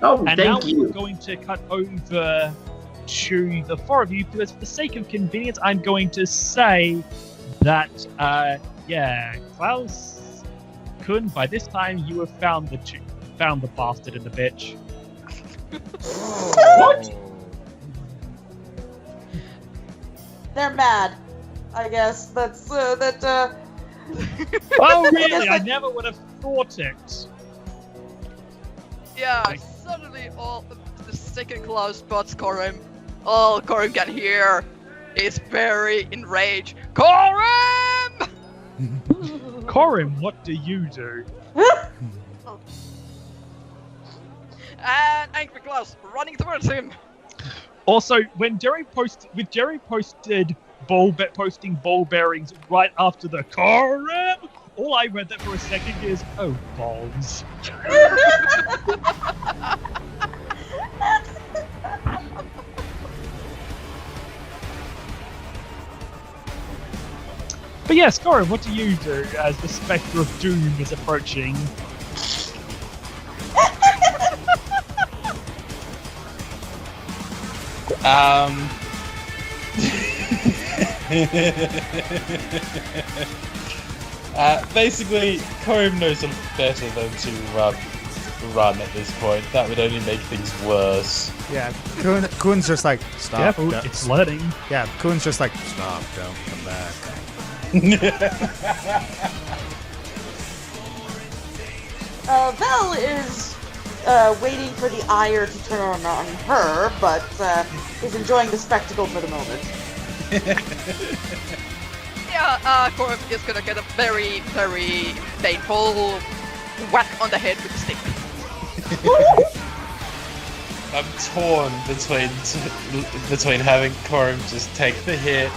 Oh, And thank now you. we're going to cut over to the four of you, because for the sake of convenience, I'm going to say that, Klaus, Kun, by this time you have found the bastard and the bitch. What? They're mad. I guess that's that. Oh, really? I never would have thought it. Yeah, suddenly all the second Klaus spots Korim. All Korim can hear is very enraged. Korim! Korim, what do you do? And angry Klaus running towards him. Also, when Jerry posted posting ball bearings right after the Korim, all I read that for a second is, oh, balls. But yes, Korim, what do you do as the spectre of doom is approaching? Basically, Korim knows better than to run at this point. That would only make things worse. Yeah, Kun's just like, stop. Careful, it's flooding. Yeah, Kun's just like, stop, don't come back. Vell is waiting for the ire to turn on her, but is enjoying the spectacle for the moment. Yeah, Korim is gonna get a very, very painful whack on the head with a stick. I'm torn between having Korim just take the hit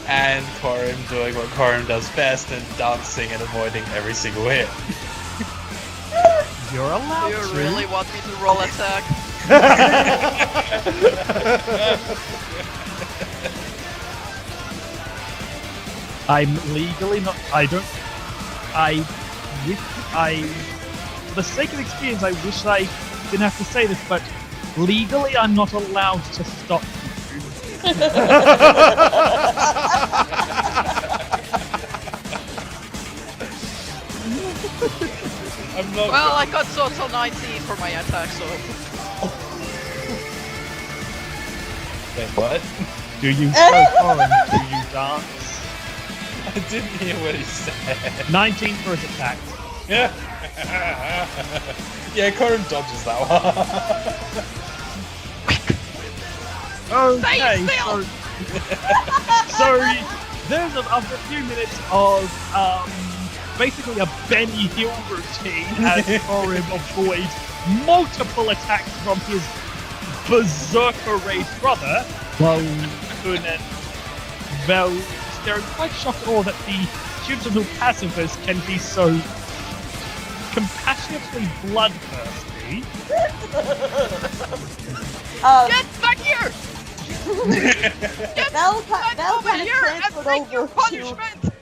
and Korim doing what Korim does best and dancing and avoiding every single hit. You're allowed Do you to. really want me to roll attack? I'm legally not. For the sake of experience, I wish I didn't have to say this, but legally, I'm not allowed to stop you. I'm not. Well, I got total 19 for my attack, so... Wait, what? Do you throw Korim? Do you dance? I didn't hear what he said. 19 for his attack. Yeah. Yeah, Korim dodges that one. Okay, still! so there's a few minutes of basically a Benny Hill routine as Korim avoids multiple attacks from his berserker raised brother, while Kun and Vell staring quite shocked at all that the students of pacifists can be so compassionately bloodthirsty. Get back here! Vell kind Over of here and transferred take over your to... punishment!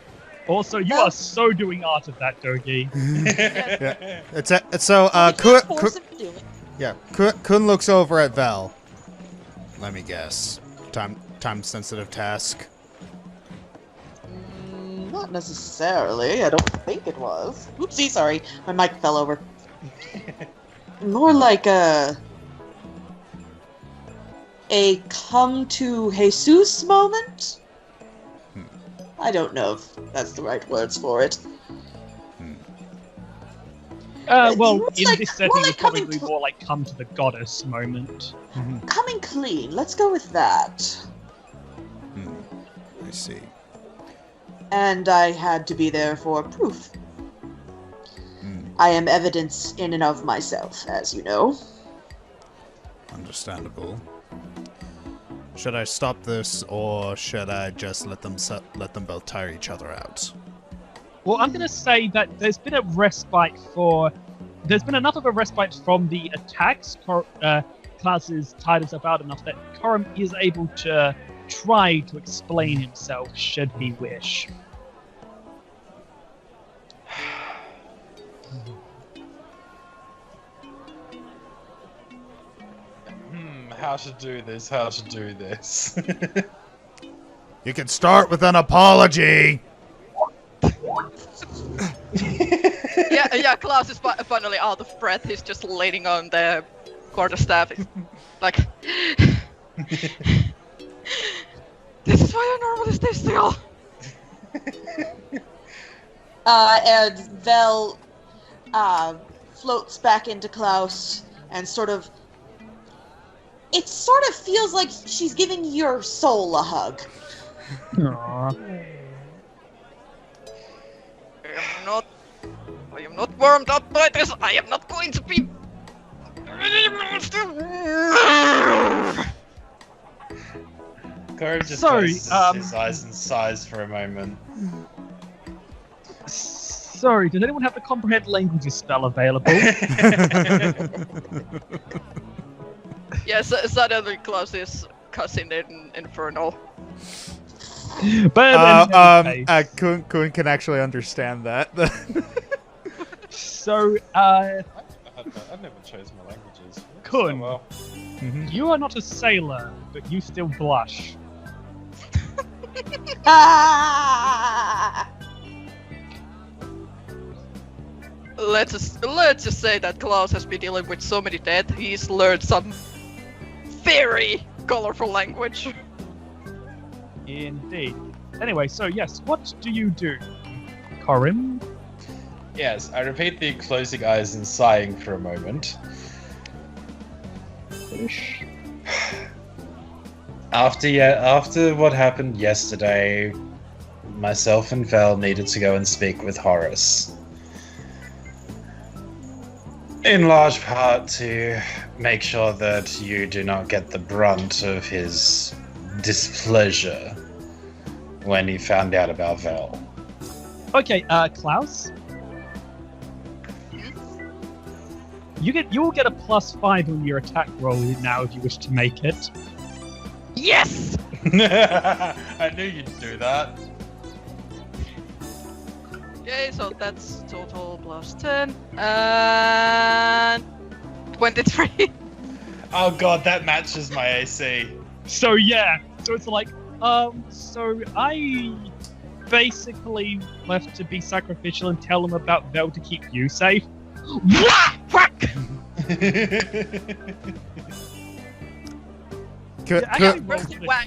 Also, you are so doing art of that, Dogi. Yeah, it's so Kun looks over at Vell. Let me guess. Time sensitive task. Not necessarily. I don't think it was. Oopsie, sorry. My mic fell over. More like a come to Jesus moment. I don't know if that's the right words for it. Well, It's in like- this setting, more it's like coming probably to- more like come to the goddess moment. Coming clean, let's go with that. I see. And I had to be there for proof. I am evidence in and of myself, as you know. Understandable. Should I stop this, or should I just let them both tire each other out? Well, I'm going to say that there's been a respite for... There's been enough of a respite from the attacks. Claus is tired himself out enough that Korim is able to try to explain himself, should he wish. How to do this, how to do this. You can start with an apology! Yeah, Claus is finally out of breath. He's just leaning on the quarterstaff. He's like, this is why I normally stay still. And Vell floats back into Klaus and sort of... It sort of feels like she's giving your soul a hug. Aww. I am not warmed up by this. I am not going to be. Korim just Sorry, closes his eyes and sighs for a moment. Sorry, does anyone have the comprehend languages spell available? Yes, suddenly Klaus is cussing in Infernal. But in any case, Kun can actually understand that. so, I never chose my languages. Kun. Well. you are not a sailor, but you still blush. Ah! Let's just say that Klaus has been dealing with so many dead. He's learned some very colorful language. Indeed. Anyway, so yes, what do you do, Korim? Yes, I repeat the closing eyes and sighing for a moment. After what happened yesterday, myself and Vell needed to go and speak with Horace. In large part to make sure that you do not get the brunt of his displeasure when he found out about Vell. Okay, Klaus. You will get a +5 on your attack roll now if you wish to make it. Yes! I knew you'd do that. Okay, so that's total +10 and 23. Oh god, that matches my AC. So yeah, so it's like, so I basically left to be sacrificial and tell him about Vell to keep you safe. Whack! Whack!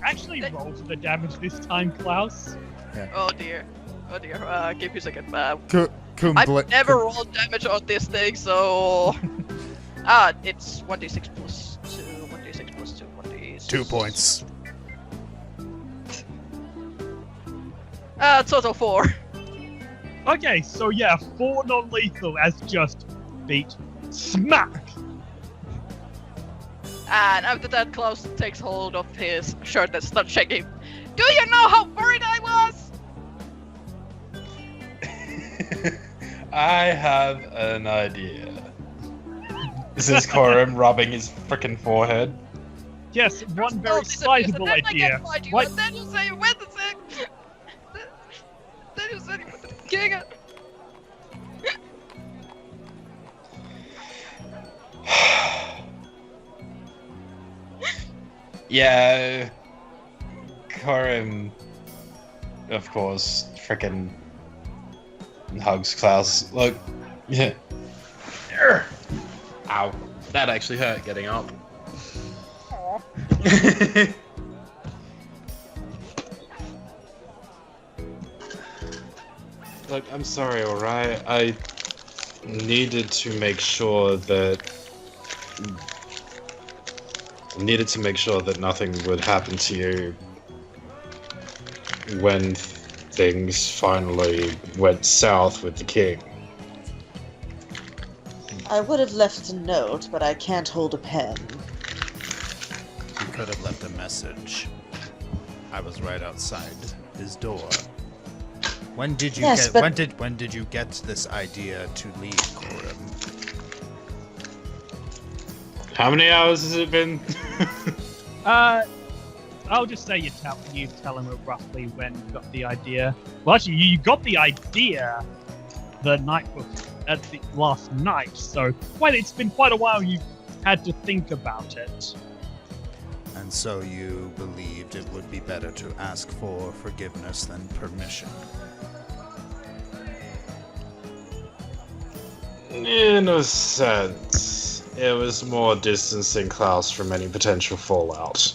Actually roll for the damage this time, Klaus. Oh dear. Give me a second. Kun I've never rolled damage on this thing, so it's 1d6 plus 2, 1d6 plus 2, 1d6. 2 points. Total 4. Okay, so yeah, 4 non-lethal as just beat smack. And after that, Klaus takes hold of his shirt and starts shaking. Do you know how worried I was? I have an idea. This is Korim rubbing his frickin' forehead. Yes, one very sizable idea. What? And then you say, wait a sec. Then you say, you put the king at. Yeah, Korim, of course, frickin' hugs Klaus. Look, yeah. Ow, that actually hurt getting up. Look, I'm sorry, alright? I needed to make sure that nothing would happen to you when things finally went south with the king. I would have left a note, but I can't hold a pen. You could have left a message. I was right outside his door. When did you Yes, get but- when did you get this idea to leave, Korim? How many hours has it been? I'll just say you tell him roughly when you got the idea. Well, actually, you got the idea the night at the last night, so it's been quite a while you've had to think about it. And so you believed it would be better to ask for forgiveness than permission. In a sense, it was more distancing Claus from any potential fallout.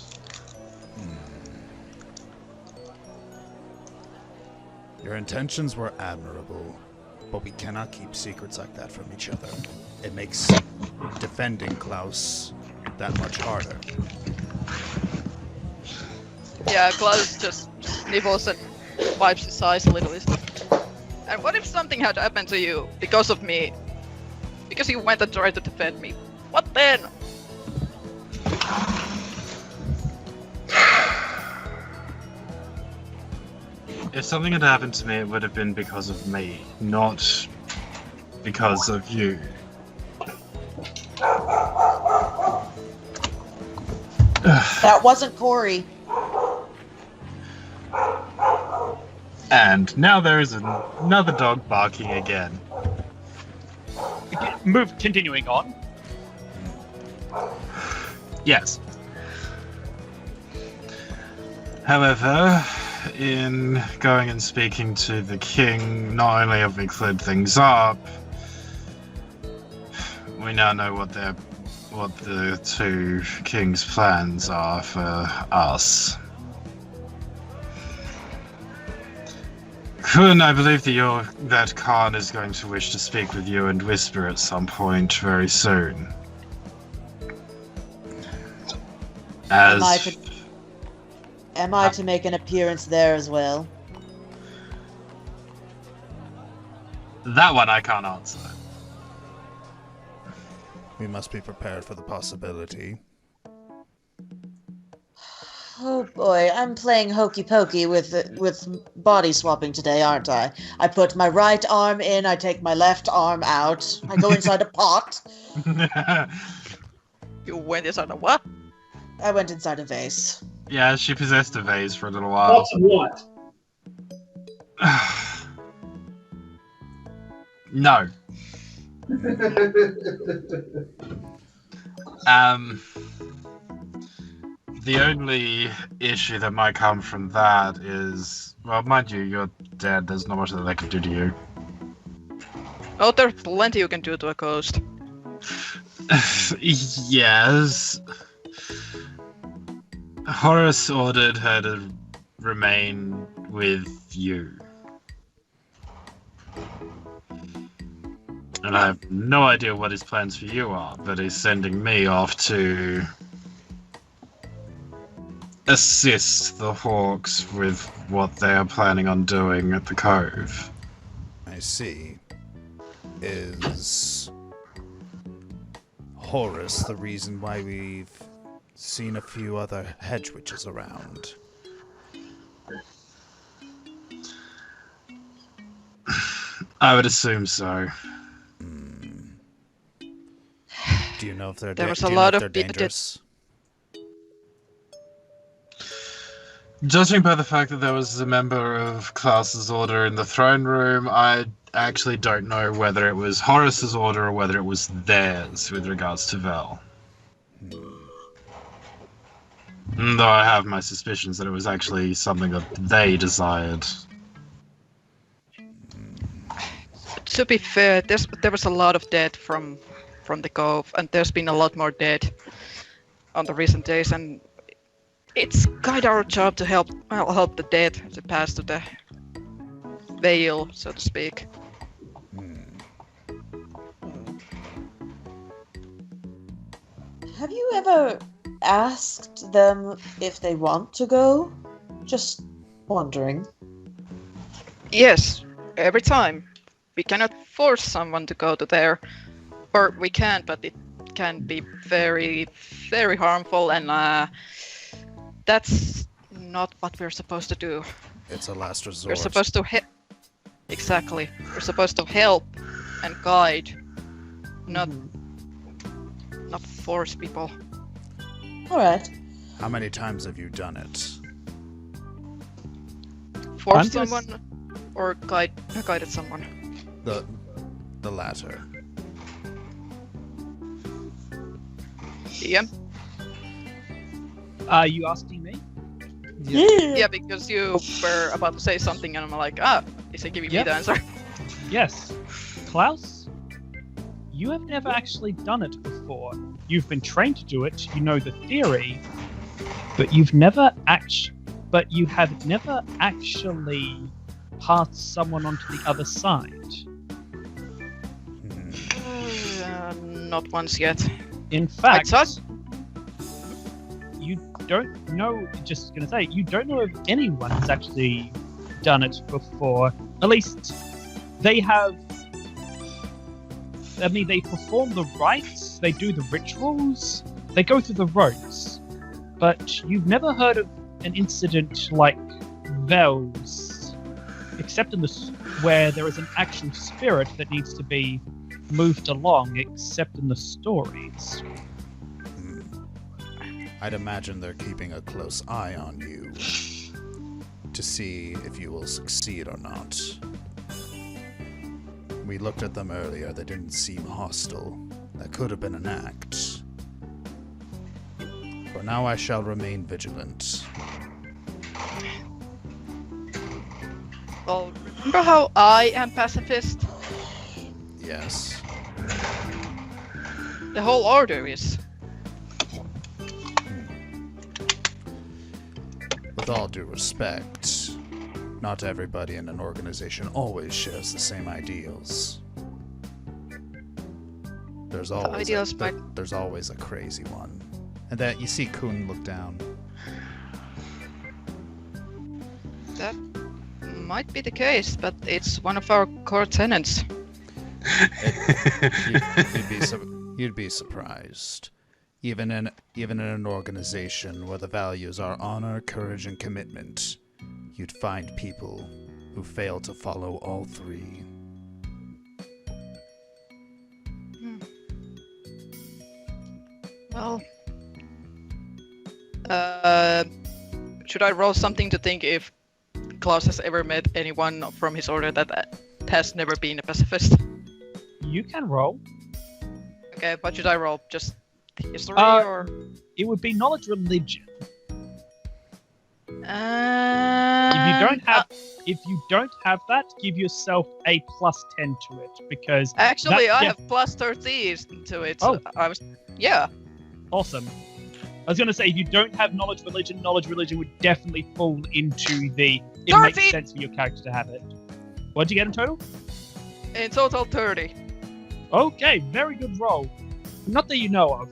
Your intentions were admirable, but we cannot keep secrets like that from each other. It makes defending Klaus that much harder. Yeah, Claus just sniffles and wipes his eyes a little. And what if something had happened to you because of me? Because you went and tried to defend me. What then? If something had happened to me, it would have been because of me, not because of you. That wasn't Corey. And now there is another dog barking again. Continuing on. Yes. However, in going and speaking to the king, not only have we cleared things up, we now know what the two kings' plans are for us. And I believe that Khan is going to wish to speak with you and Whisper at some point very soon. As Am I to make an appearance there as well? that one I can't answer. We must be prepared for the possibility. Oh boy, I'm playing hokey pokey with body swapping today, aren't I? I put my right arm in, I take my left arm out, I go inside a pot. You went inside a what? I went inside a vase. Yeah, she possessed a vase for a little while. Lots of what? No. The only issue that might come from that is, well, mind you, you're dead. There's not much that they can do to you. Oh, there's plenty you can do to a ghost. Yes. Horace ordered her to remain with you. And I have no idea what his plans for you are, but he's sending me off to assist the Hawks with what they are planning on doing at the Cove. I see. Is Horus the reason why we've seen a few other hedge witches around? I would assume so. Do you know if they're There was do a you know lot if of they're di- di- dangerous? Judging by the fact that there was a member of Klaus's order in the throne room, I actually don't know whether it was Horace's order or whether it was theirs with regards to Vell. Though I have my suspicions that it was actually something that they desired. To be fair, there was a lot of dead from the Cove, and there's been a lot more dead on the recent days, and it's kind of our job to help the dead to pass to the veil, so to speak. Have you ever asked them if they want to go? Just wondering. Yes, every time. We cannot force someone to go to there. Or we can, but it can be very, very harmful, and that's not what we're supposed to do. It's a last resort. We're supposed to Exactly. We're supposed to help and guide, not force people. Alright. How many times have you done it? Force someone or guided someone. The latter. Ian? Are you asking me? Yeah, because you were about to say something, and I'm like, is he giving me the answer? Yes. Klaus, you have never actually done it before. You've been trained to do it, you know the theory, but you have never actually passed someone onto the other side. Not once yet. In fact, Like you don't know, just gonna say, you don't know if anyone has actually done it before. At least they have. I mean, they perform the rites, they do the rituals, they go through the ropes. But you've never heard of an incident like Vell's, except in where there is an actual spirit that needs to be moved along, except in the stories. I'd imagine they're keeping a close eye on you to see if you will succeed or not. We looked at them earlier, they didn't seem hostile. That could have been an act. For now I shall remain vigilant. Well, remember how I am pacifist? Yes. The whole order is. With all due respect, not everybody in an organization always shares the same ideals. There's always a crazy one. And that you see Kun look down. That might be the case, but it's one of our core tenets. You'd be surprised. Even in an organization where the values are honor, courage, and commitment, you'd find people who fail to follow all three. Well, should I roll something to think if Claus has ever met anyone from his order that has never been a pacifist? You can roll. Okay, what should I roll? Just history or? It would be knowledge religion. If you don't have that, give yourself a +10 to it, because Actually, I have +13 to it. Oh. Yeah. Awesome. I was going to say, if you don't have knowledge religion would definitely fall into the. It 13! makes sense for your character to have it. What'd you get in total? In total, 30. Okay, very good roll. Not that you know of.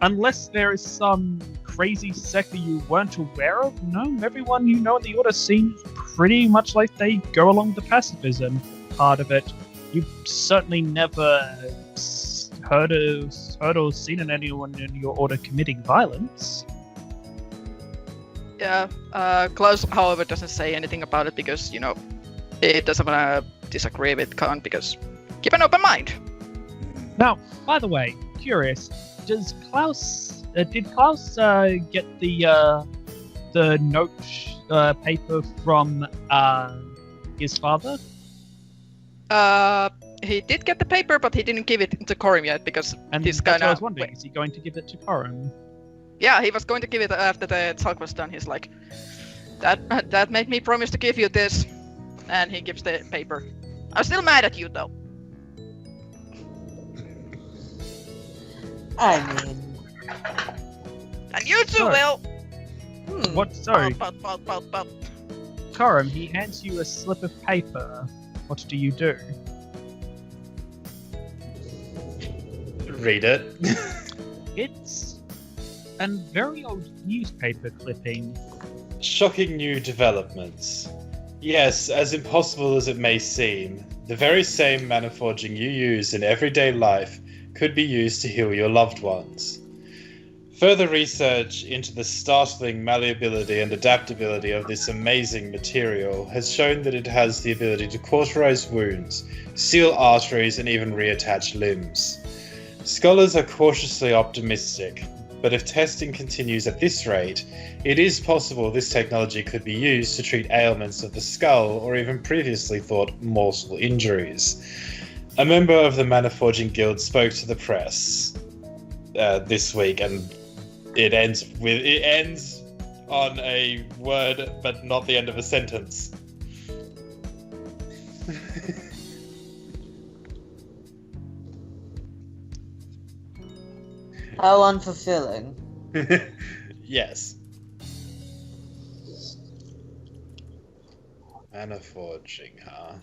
Unless there is some crazy sect that you weren't aware of, no, everyone you know in the order seems pretty much like they go along the pacifism part of it. You've certainly never heard or seen anyone in your order committing violence. Yeah, Claus, however, doesn't say anything about it because, he doesn't want to disagree with Khan because keep an open mind. Now, by the way, curious, did Klaus get the note paper from his father? He did get the paper, but he didn't give it to Korim yet because he's that's what I kind was of. wondering. Is he going to give it to Korim? Yeah, he was going to give it after the talk was done. He's like, that made me promise to give you this, and he gives the paper. I'm still mad at you though. I mean... And you too, Sorry. Will. What? Sorry. But. Korim, he hands you a slip of paper. What do you do? Read it. It's a very old newspaper clipping. Shocking new developments. Yes, as impossible as it may seem, the very same mana forging you use in everyday life could be used to heal your loved ones. Further research into the startling malleability and adaptability of this amazing material has shown that it has the ability to cauterize wounds, seal arteries, and even reattach limbs. Scholars are cautiously optimistic, but if testing continues at this rate, it is possible this technology could be used to treat ailments of the skull or even previously thought mortal injuries. A member of the Mana Forging Guild spoke to the press this week, and it ends on a word, but not the end of a sentence. How unfulfilling. Yes. Mana forging, huh?